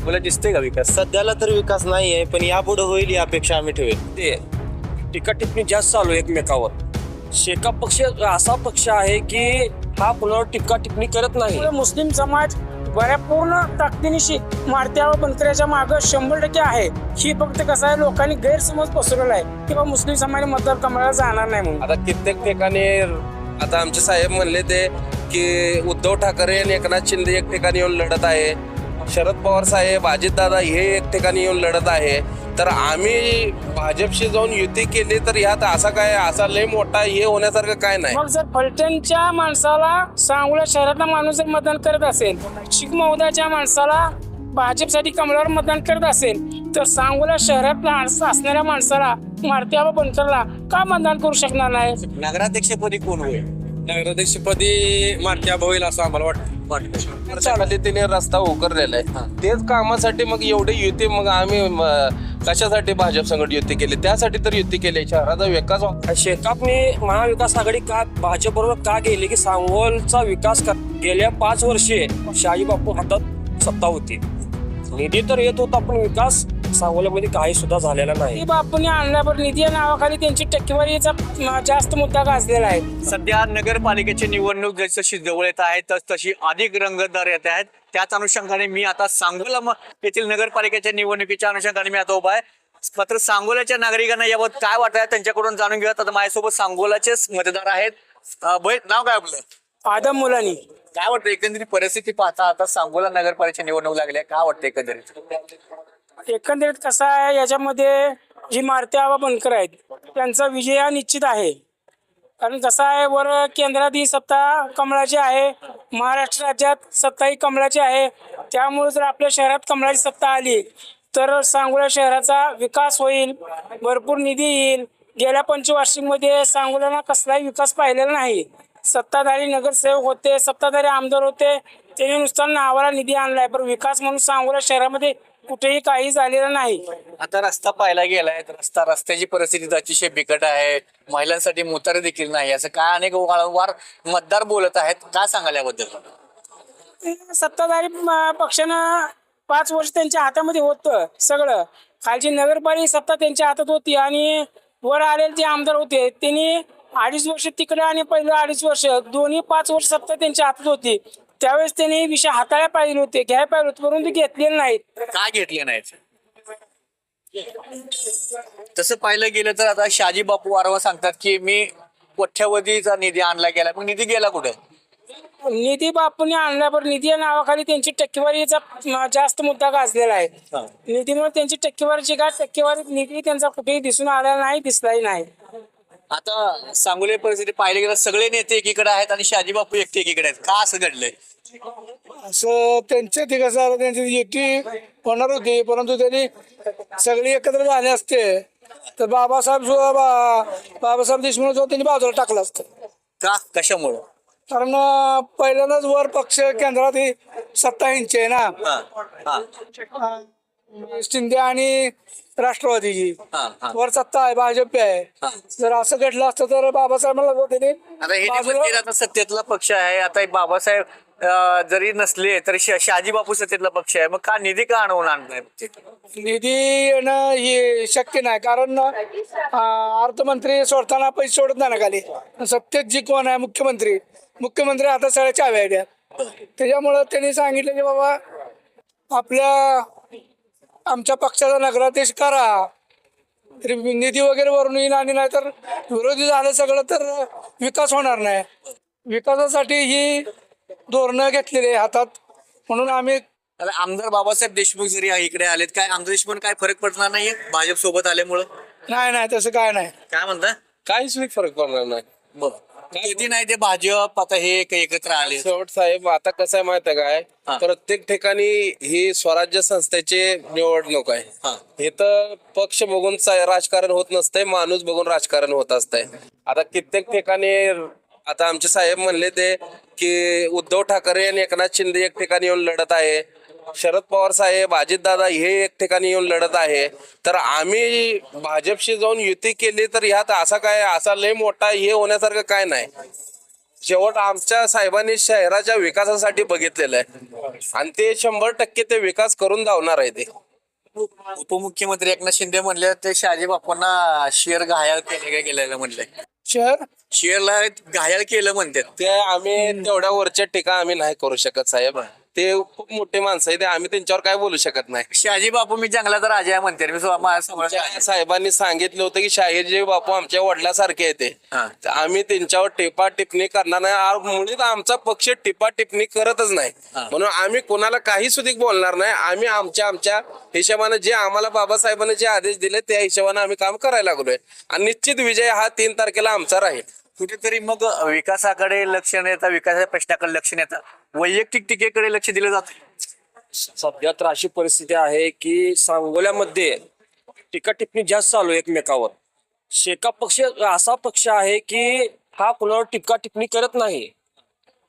मला दिसतंय का विकास? सध्याला तर विकास नाहीये, पण यापुढे होईल ही अपेक्षा आम्ही ठेवेल. ते टीका टिप्पणी जास्त चालू आहे एकमेकावर. शेका पक्ष असा पक्ष आहे की हा कुणावर टीका टिप्पणी करत नाही. मुस्लिम समाज बऱ्या पूर्ण ताकदीनिशी मारत्या व बनकऱ्याच्या मागे 100% आहे. ही फक्त कसं आहे, लोकांनी गैरसमज पसरवला आहे की बा मुस्लिम समाज मतदार कमळाला जाणार नाही म्हणून. आता कित्येक ठिकाणी आता आमचे साहेब म्हणले ते की उद्धव ठाकरे आणि एकनाथ शिंदे एक ठिकाणी येऊन लढत आहे, शरद पवार साहेब अजितदादा हे एक ठिकाणी येऊन लढत आहे. तर आम्ही भाजपशी जाऊन युती केली तर ह्यात असा लय मोठा हे होण्यासारखं काय नाही. मग जर फलटणच्या माणसाला सांगोला शहरातला माणूस जर मतदान करत असेल, चिकमौदाच्या माणसाला भाजपसाठी कमळावर मतदान करत असेल, तर सांगोला शहरातला असणाऱ्या माणसाला मारत्या व बनकरला का मतदान करू शकणार नाही? नगराध्यक्षपदी कोण होईल? नगराध्यक्षपदी मारत्या होईल असं आम्हाला वाटतं. वर्षाखाली तिने रस्ता उकरलेला आहे, तेच कामासाठी मग एवढी युती मग आम्ही कशासाठी भाजप संघट युती केली? त्यासाठी तर युती केली. शहराचा विकास शेकापने महाविकास आघाडी का भाजप बरोबर का गेली की सांगोलचा विकास गेल्या 5 वर्षे शाही बापू हातात सत्ता होती. निधी तर येत होता पण विकास सांगोल्यामध्ये काही सुद्धा झालेला नाही. बापूने आणल्यावर निधी या नावाखाली त्यांची टक्केवारीचा जास्त मुद्दा गाजलेला आहे. सध्या नगरपालिकेची निवडणूक जशी जवळ येत आहे तशी अधिक रंगतदार येत आहेत. त्याच अनुषंगाने मी आता सांगोला येथील नगरपालिकेच्या निवडणुकीच्या अनुषंगाने मी आता उभा आहे. मात्र सांगोल्याच्या नागरिकांना याबाबत काय वाटत आहे त्यांच्याकडून जाणून घेऊयात. आता माझ्यासोबत सांगोलाचेच मतदार आहेत. नाव काय आपलं? आदम मुलानी. काय वाटतं एकंदरीत परिस्थिती पाहता आता सांगोला नगरपालिकेची निवडणूक लागली आहे, काय वाटतं एकंदरीत कसं आहे, याच्यामध्ये जी मारत्या व बनकर आहेत त्यांचा विजय हा निश्चित आहे. कारण कसं आहे, वर केंद्रात ही सत्ता कमळाची आहे, महाराष्ट्र राज्यात सत्ता ही कमळाची आहे. त्यामुळे जर आपल्या शहरात कमळाची सत्ता आली तर सांगोला शहराचा विकास होईल, भरपूर निधी येईल. गेल्या पंचवार्षिकमध्ये सांगोल्याला कसलाही विकास पाहिलेला नाही. सत्ताधारी नगरसेवक होते, सत्ताधारी आमदार होते, त्यांनी नुसता नावाला निधी आणलाय, पण विकास म्हणून सांगोला शहरामध्ये कुठेही काही झालेलं नाही. आता रस्ता पाहायला गेलाय तर रस्त्याची परिस्थिती अतिशय बिकट आहे. महिलांसाठी मुतार देखील नाही असं काय अनेक वारंवार मतदार बोलत आहेत. काय सांगाल याबद्दल? सत्ताधारी पक्षानं 5 वर्ष त्यांच्या हातामध्ये होतं सगळं. खालची नगरपालिका सत्ता त्यांच्या हातात होती आणि वर आलेले जे आमदार होते त्यांनी 2.5 वर्ष तिकडे आणि पहिलं 2.5 वर्ष दोन्ही 5 वर्ष सत्ता त्यांच्या हातात होती. त्यावेळेस त्यांनी विषय हाताळायला पाहिजे होते, घ्यायला पाहिजे होते, परंतु घेतलेले नाहीत. काय घेतले नाहीत? तसं पाहिलं गेलं तर आता शहाजी बापू वारंवार सांगतात की मी कोट्यवधीचा निधी आणला गेला. मग निधी गेला कुठे? निधी बापूने आणल्यावर निधी या नावाखाली त्यांची टक्केवारीचा जास्त मुद्दा गाजलेला आहे. निधीमुळे त्यांची टक्केवारी निधी त्यांचा कुठेही दिसून आलेला नाही, दिसलाही नाही. आता सांगोली परिस्थिती पाहिली गेलं सगळे नेते एकीकडे आहेत आणि शहाजी बापू एकटे एकीकडे आहेत. का असं घडलंय? असं त्यांचे ते कसं त्यांची युती होणार होती, परंतु त्यांनी सगळी एकत्र झाले असते तर बाबासाहेब देशमुख जो त्यांनी बाजूला टाकलं असतं. का? कशामुळं? कारण पहिल्यांदाच वर पक्ष केंद्रात ही सत्ता यांची आहे ना, शिंदे आणि राष्ट्रवादीची वर सत्ता आहे, भाजप आहे. जर असं घडलं असतं तर बाबासाहेबांना आता हे जे आता सत्तेतला पक्ष आहे, आता बाबासाहेब जरी नसले तरी शहाजी बापू सत्तेतला पक्ष आहे. मग का निधी का आणवून आणलाय? निधी येणं हे शक्य नाही, कारण अर्थमंत्री सोडताना पैसे सोडत नाही ना खाली. सत्तेत जी कोण आहे मुख्यमंत्री आता सगळ्या चाव्या आहेत. त्याच्यामुळं त्यांनी सांगितलं की बाबा आमच्या पक्षाचा नगराध्यक्ष करा, निधी वगैरे वरून येईल आणि नाहीतर विरोधी झालं सगळं तर विकास होणार नाही. विकासासाठी ही धोरणं घेतलेली आहे हातात, म्हणून आम्ही आमदार बाबासाहेब देशमुख जरी इकडे आलेत, काय आमदार देशमुख काय फरक पडणार नाहीये भाजप सोबत आल्यामुळं? नाही तसं काय नाही. काय म्हणता? काहीच फरक पडणार नाही. बरं, कधी नाही ते भाजप आता हे एकत्र आले. शेवट साहेब आता कसं आहे माहिती आहे काय, प्रत्येक ठिकाणी ही स्वराज्य संस्थेची निवडणूक आहे. हे तर पक्ष बघून राजकारण होत नसतंय, माणूस बघून राजकारण होत असतंय. आता कित्येक ठिकाणी आता आमचे साहेब म्हणले ते की उद्धव ठाकरे आणि एकनाथ शिंदे एक ठिकाणी येऊन लढत आहे, शरद पवार साहेब अजितदादा हे एक ठिकाणी येऊन लढत आहे. तर आम्ही भाजपशी जाऊन युती केली तर ह्यात असा लय मोठा हे होण्यासारखं काय नाही. शेवट आमच्या साहेबांनी शहराच्या विकासासाठी बघितलेलं आहे आणि ते 100% ते विकास करून धावणार आहे. ते उपमुख्यमंत्री एकनाथ शिंदे म्हणले ते शहाजी बापूंना शेर घायल गेलेलं म्हणले. शहर शेरला घायल केलं म्हणतात. ते आम्ही तेवढ्या वरच्या टीका आम्ही नाही करू शकत साहेब. ते खूप मोठे माणसं आहे, ते आम्ही त्यांच्यावर काय बोलू शकत नाही. शहाजी बापू मी जंगलाचा राजा आहे म्हणते. मी माझ्यासमोर त्या साहेबांनी सांगितलं होतं की शहाजी बापू आमच्या वडिलासारखे आहे ते. हा. तर आम्ही त्यांच्यावर टिपा टिप्पणी करणार नाही. मुळीच आमचा पक्ष टिपा टिप्पणी करतच नाही, म्हणून आम्ही कोणाला काही सुद्धा बोलणार नाही. आम्ही आमच्या हिशोबाने जे आम्हाला बाबासाहेबांनी जे आदेश दिले त्या हिशोबाने आम्ही काम करायला लागलोय आणि निश्चित विजय हा 3 तारखेला आमचा राहील. कुठेतरी मग विकासाकडे लक्ष न येता विकासाच्या प्रश्नाकडे लक्ष न येता वैयक्तिक टीकेकडे लक्ष दिलं जातं. सध्या तर अशी परिस्थिती आहे की सांगोल्यामध्ये टीका टिप्पणी जास्त चालू आहे एकमेकावर. शेका पक्ष असा पक्ष आहे की हा कुणावर टीका टिप्पणी करत नाही.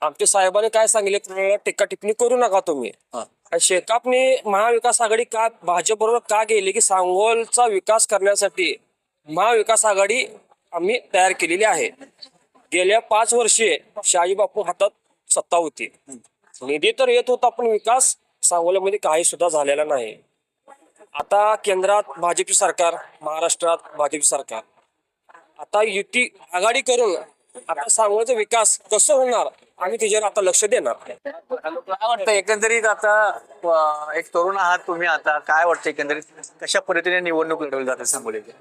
आमच्या साहेबांनी काय सांगितले, कुणाला टीका टिप्पणी करू नका तुम्ही. आणि शेकापने महाविकास आघाडी का भाजप बरोबर का गेली की सांगोलचा विकास करण्यासाठी महाविकास आघाडी आम्ही तयार केलेली आहे. गेल्या 5 वर्षे शहाजी बापू हातात सत्ता होती. निधी तर येत होता पण विकास सांगोल्यामध्ये काही सुद्धा झालेला नाही. आता केंद्रात भाजपचे सरकार, महाराष्ट्रात भाजपचे सरकार, आता युती आघाडी करून आता सांगोल्याचा विकास कसं होणार आम्ही त्याच्यावर आता लक्ष देणार. काय वाटतं एकंदरीत आता एक तरुण आहात तुम्ही, आता काय वाटतं एकंदरीत कशा पद्धतीने निवडणूक लढवली जाते सांगोल्याची?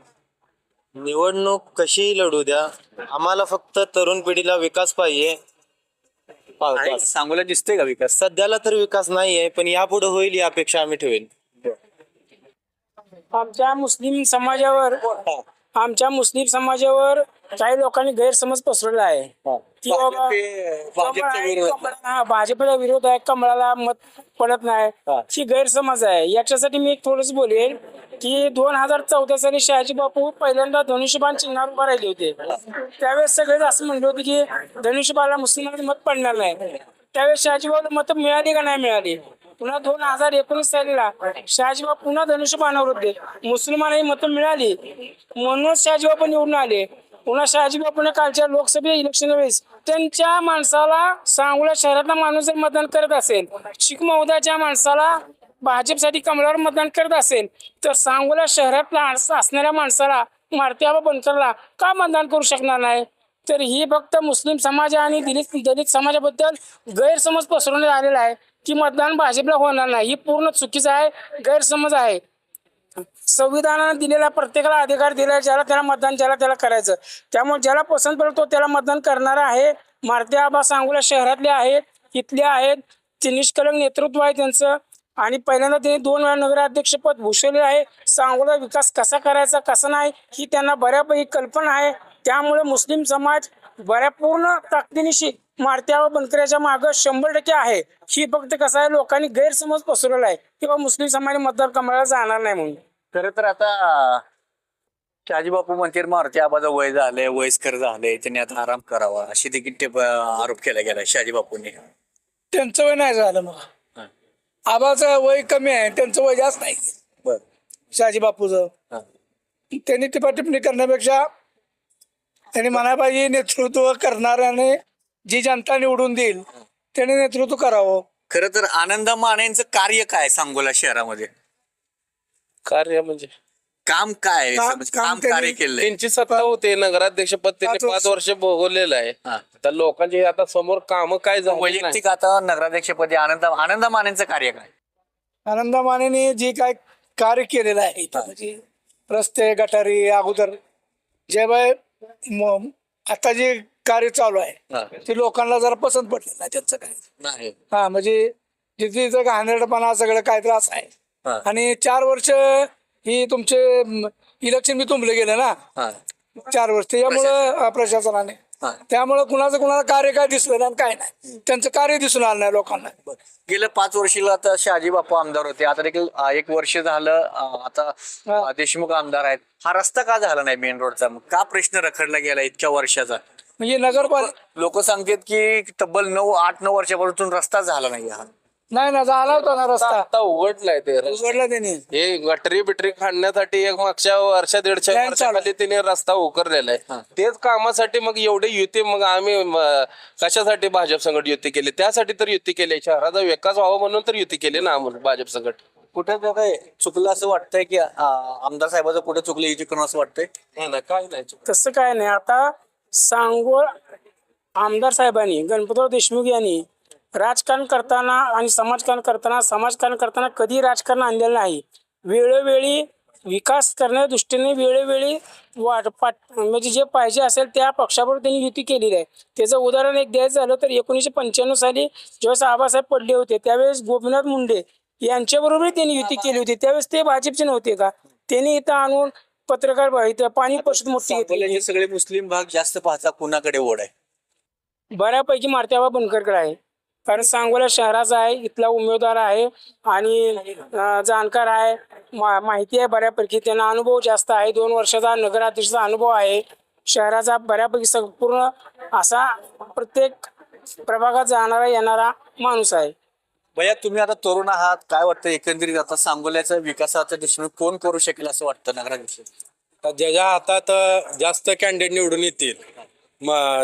निवडणूक कशीही लढू द्या, आम्हाला फक्त तरुण पिढीला विकास पाहिजे. सांगोल्यात दिसतोय का विकास? सध्याला तर विकास नाहीये, पण यापुढे होईल ही अपेक्षा आम्ही ठेवेल. आमच्या मुस्लिम समाजावर काही लोकांनी गैरसमज पसरवला आहे की बाबा भाजपचा विरोध आहे, कमळाला मत पडत नाही, ही गैरसमज आहे. याच्यासाठी मी थोडंच बोलेन की 2014 साली शहाजी बापू पहिल्यांदा धनुष्यबाण चिन्हावर उभा राहिले होते. त्यावेळेस सगळेच असं म्हणले होते की धनुष्यबाणला मुस्लिमांना मत पडणार नाही. त्यावेळेस शहाजी बाबूला मत मिळाली का नाही मिळाली. पुन्हा 2019 सालीला शहाजीबाबू पुन्हा धनुष्यबाणावर होते, मुस्लिमांनाही मतं मिळाली म्हणून शहाजीबाबू निवडून आले. पुन्हा शहाजीबापूने कालच्या लोकसभा इलेक्शन वेळेस त्यांच्या माणसाला सांगोला शहरातला माणूस जर मतदान करत असेल, शीख महोदयाच्या माणसाला भाजपसाठी कमळावर मतदान करत असेल तर सांगोला शहरातला असणाऱ्या माणसाला मारत्या बनकरला का मतदान करू शकणार नाही. तर ही फक्त मुस्लिम समाज आणि दलित समाजाबद्दल गैरसमज पसरवण्यात आलेला आहे की मतदान भाजपला होणार नाही. ही पूर्ण चुकीचं आहे, गैरसमज आहे. संविधानाने दिलेला प्रत्येकाला अधिकार दिला, ज्याला त्याला मतदान ज्याला त्याला करायचं. त्यामुळे ज्याला पसंत पडतो त्याला मतदान करणार आहे. मारुती आबा सांगोला शहरातले आहेत, इथले आहेत, ते निष्कलंक नेतृत्व आहे त्यांचं. आणि पहिल्यांदा त्यांनी 2 वेळा नगराध्यक्षपद भूषवले आहे. सांगोला विकास कसा करायचा कसा नाही ही त्यांना बऱ्यापैकी कल्पना आहे. त्यामुळे मुस्लिम समाज बऱ्या पूर्ण ताकदीनिशी मारुती आबा बनकराच्या मागं 100% आहे. ही फक्त कसं आहे, लोकांनी गैरसमज पसरवला आहे किंवा मुस्लिम समाज मतदार कमळाला जाणार नाही म्हणून. खरं तर आता शहाजी बापू म्हणते मारुती आबाचं वय झालंय, वयस्कर झालंय, त्यांनी आता आराम करावा अशी देखील आरोप केला गेला शहाजी बापूंनी. त्यांचं वय नाही झालं. मग आबाचं वय कमी आहे, त्यांचं वय जास्त नाही. बर. शहाजी बापूचं त्यांनी टिप्पणी करण्यापेक्षा त्यांनी म्हणायला पाहिजे नेतृत्व करणाऱ्याने जी जनता निवडून देईल त्याने नेतृत्व करावं. खरं तर आनंद मानेंचं कार्य काय सांगोला शहरामध्ये? कार्य म्हणजे काम काय काम म्हणजे काम कार्य त्यांनी- केलंय? त्यांची सत्ता होते, नगराध्यक्षपद त्यांनी 5 वर्ष भोगवलेलं आहे. आता लोकांचे आता समोर काम काय झालं नाही. वैयक्तिक आता नगराध्यक्षपदी आनंद मानेंचं कार्य काय? आनंद मानेने जे काय कार्य केलेलं आहे इथं, म्हणजे रस्ते गटारी अगोदर जे आता जे कार्य चालू आहे ते लोकांना जरा पसंत पडले नाही त्यांचं काय. नाही. हा म्हणजे जिथे घाणेरडपणा सगळं काय त्रास आहे. आणि 4 वर्ष ही तुमचे इलेक्शन बी तुंबले गेले ना 4 वर्ष त्याच्यामुळं प्रशासनाने. त्यामुळं कुणाला कार्य काय दिसलं नाही काय नाही, त्यांचं कार्य दिसून आलं नाही लोकांना. गेल्या 5 वर्षीला आता शहाजी बापू आमदार होते, आता देखील 1 वर्ष झालं आता देशमुख आमदार आहेत. हा रस्ता का झाला नाही मेन रोडचा? का प्रश्न रखडला गेला इतक्या वर्षाचा? म्हणजे नगरपालिका लोक सांगतात की तब्बल 8-9 वर्षापासून रस्ता झाला नाही. हा नाही ना, झाला होता ना रस्ता, आता उघडलाय ते उघडला त्यांनी. हे गटरी बिटरी काढण्यासाठी एक मागच्या वर्षा दीडशे Plan वर्षाखाली तिने रस्ता उकरलेला आहे. तेच कामासाठी मग एवढी युती, मग आम्ही कशासाठी भाजप संघट युती केली? त्यासाठी तर युती केली, शहराचा विकास व्हावा म्हणून तर युती केली ना आम्हाला भाजप संघट. कुठे काय चुकलं असं वाटतंय की आमदार साहेबाचं कुठे चुकलं एकीकरण असं वाटतंय? नाही ना, काय नाही. तसं काय नाही. आता सांगोल आमदार साहेबांनी, गणपतराव देशमुख यांनी राजकारण करताना आणि समाजकारण करताना कधी राजकारण आणलेलं नाही. वेळोवेळी विकास करण्याच्या दृष्टीने वेळोवेळी म्हणजे जे पाहिजे असेल त्या पक्षाबरोबर त्यांनी युती केलेली आहे. त्याचं उदाहरण एक द्यायचं झालं तर 1995 साली ज्यावेळेस आबासाहेब पडले होते त्यावेळेस गोपीनाथ मुंडे यांच्याबरोबर त्यांनी युती केली होती. त्यावेळेस ते भाजपचे नव्हते का? त्यांनी इथं आणून पत्रकार इथं पाणी परिषद मोठी घेतली. हे सगळे मुस्लिम भाग जास्त पाहता कुणाकडे ओढ आहे? बऱ्यापैकी मारत्याबा बनकरकडे आहे, कारण सांगोला शहराचा आहे, इथला उमेदवार आहे आणि जाणकार आहे, माहिती आहे बऱ्यापैकी, त्यांना अनुभव जास्त आहे. 2 वर्षाचा नगराध्यक्षाचा अनुभव आहे. शहराचा बऱ्यापैकी संपूर्ण असा प्रत्येक प्रभागात जाणारा येणारा माणूस आहे. भैया, तुम्ही आता तरुण आहात, काय वाटतं एकंदरीत आता सांगोल्याच्या विकासाच्या दृष्टीने कोण करू शकेल असं वाटतं नगराध्यक्ष? ज्याच्या हातात जास्त कॅन्डिडेट निवडून येतील,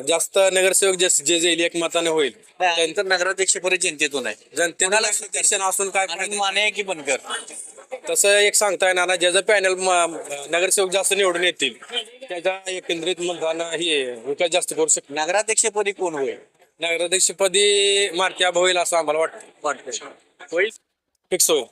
जास्त नगरसेवक जे जाईल एकमताने होईल, त्यांचं नगराध्यक्ष बरे जनतेतून आहे. जनतेला शिक्षण असून काय आनंद माने की बनकर? तसं एक सांगता येणार ना. ज्याचं पॅनल नगरसेवक जास्त निवडून येतील त्याच्या एकंदरीत मतदान हे विकास जास्त करू शकतो. नगराध्यक्षपदी कोण होईल? नगराध्यक्षपदी मारत्या होईल असं आम्हाला वाटतं. होईल. फिक्स होईल.